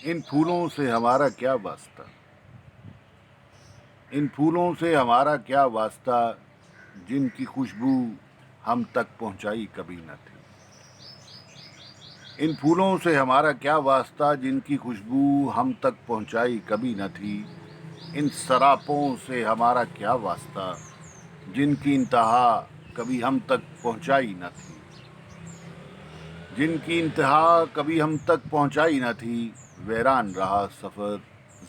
ان پھولوں سے ہمارا کیا واسطہ، ان پھولوں سے ہمارا کیا واسطہ، جن کی خوشبو ہم تک پہنچائی کبھی نہ تھی۔ ان پھولوں سے ہمارا کیا واسطہ، جن کی خوشبو ہم تک پہنچائی کبھی نہ تھی۔ ان سراپوں سے ہمارا کیا واسطہ، جن کی انتہا کبھی ہم تک پہنچائی نہ تھی، جن کی انتہا کبھی ہم تک پہنچائی نہ تھی۔ ویران رہا سفر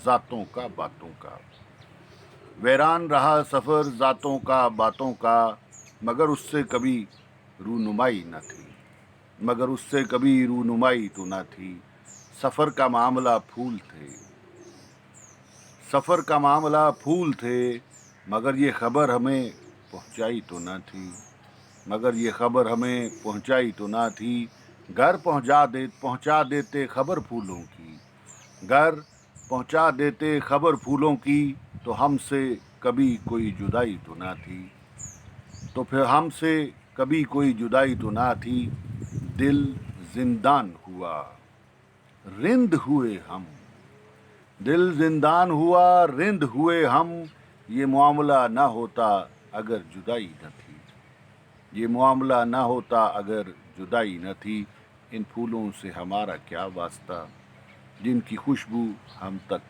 ذاتوں کا باتوں کا، ویران رہا سفر ذاتوں کا باتوں کا، مگر اس سے کبھی رونمائی نہ تھی، مگر اس سے کبھی رونمائی تو نہ تھی۔ سفر کا معاملہ پھول تھے، سفر کا معاملہ پھول تھے، مگر یہ خبر ہمیں پہنچائی تو نہ تھی، مگر یہ خبر ہمیں پہنچائی تو نہ تھی۔ گھر پہنچا دیتے خبر پھولوں کی، گھر پہنچا دیتے خبر پھولوں کی، تو ہم سے کبھی کوئی جدائی تو نہ تھی، تو پھر ہم سے کبھی کوئی جدائی تو نہ تھی۔ دل زندان ہوا رند ہوئے ہم، دل زندان ہوا رند ہوئے ہم، یہ معاملہ نہ ہوتا اگر جدائی نہ تھی، یہ معاملہ نہ ہوتا اگر جدائی نہ تھی۔ ان پھولوں سے ہمارا کیا واسطہ، جن کی خوشبو ہم تک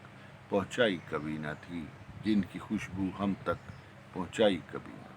پہنچائی کبھی نہ تھی، جن کی خوشبو ہم تک پہنچائی کبھی نہ تھی۔